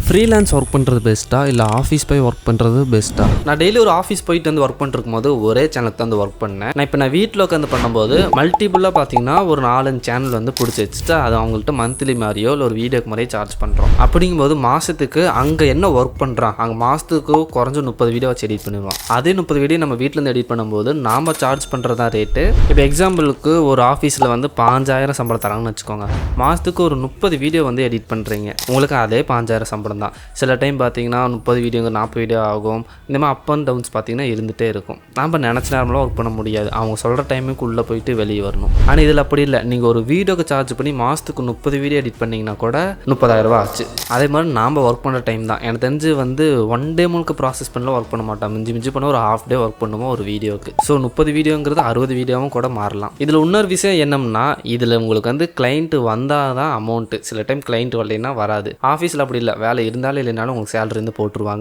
Freelance work பண்ணுறது பெஸ்ட்டாக இல்லை ஆஃபீஸ் போய் ஒர்க் பண்ணுறது பெஸ்ட்டாக? நான் டெய்லி ஒரு ஆஃபீஸ் போயிட்டு வந்து ஒர்க் பண்ணிருக்கும் போது ஒரே சேனலுக்கு வந்து ஒர்க் பண்ணேன். நான் வீட்டில் உட்காந்து பண்ணும்போது மல்டிபிளாக பார்த்தீங்கன்னா ஒரு 4-5 சேனல் வந்து பிடிச்சி வச்சுட்டு அது அவங்கள்ட்ட மந்த்லி மாதிரியோ இல்லை ஒரு வீடியோக்கு மாதிரியோ சார்ஜ் பண்ணுறோம். அப்படிங்கும்போது மாதத்துக்கு அங்கே என்ன ஒர்க் பண்ணுறான், அங்கே மாதத்துக்கு குறைஞ்ச 30 வீடியோ வச்சு எடிட் பண்ணிடுவோம். அதே 30 வீடியோ நம்ம வீட்டிலேருந்து எடிட் பண்ணும்போது நாம் சார்ஜ் பண்ணுறதா ரேட்டு. இப்போ எக்ஸாம்பிளுக்கு ஒரு ஆஃபீஸில் வந்து 5000 சம்பளம் தராங்கன்னு வச்சுக்கோங்க. மாதத்துக்கு ஒரு 30 வீடியோ வந்து எடிட் பண்ணுறீங்க, உங்களுக்கு அதே 5000 சம்பளம் தான். சில டைம் பார்த்தீங்கன்னா 30 வீடியோங்க 40 வீடியோ ஆகும். இந்த மாதிரி அப் அண்ட் டவுன்ஸ் பார்த்தீங்கன்னா இருந்துகிட்டே இருக்கும். நம்ம நினச்ச நேரமெல்லாம் ஒர்க் பண்ண முடியாது, அவங்க சொல்கிற டைமுக்கு உள்ளே போயிட்டு வெளியே வரணும். ஆனால் இதில் அப்படி இல்லை. நீங்கள் ஒரு வீடியோக்கு சார்ஜ் பண்ணி மாதத்துக்கு 30 வீடியோ எடிட் பண்ணிங்கன்னா கூட 30,000 ரூபா ஆச்சு. அதே மாதிரி நாம் ஒர்க் பண்ணுற டைம் தான். எனக்கு தெரிஞ்சு வந்து 1 டே முழுக்க ப்ராசஸ் பண்ணலாம் ஒர்க் பண்ண மாட்டோம். மிஞ்சி பண்ண ஒரு ½ டே ஒர்க் பண்ணுவோம் ஒரு வீடியோக்கு. ஸோ 30 வீடியோங்கிறது 60 வீடியோவும் கூட மாறலாம். இதில் இன்னொரு விஷயம் என்னம்னா, இதில் உங்களுக்கு வந்து கிளைண்ட் வந்தால் தான் அமௌண்ட்டு. சில டைம் கிளைண்ட் வரலைன்னா வராது. ஆஃபீஸில் அப்படி இல்லை, வேலை இருந்தாலும் இல்லைனாலும் உங்களுக்கு சேலரி இருந்து போட்டுருவாங்க.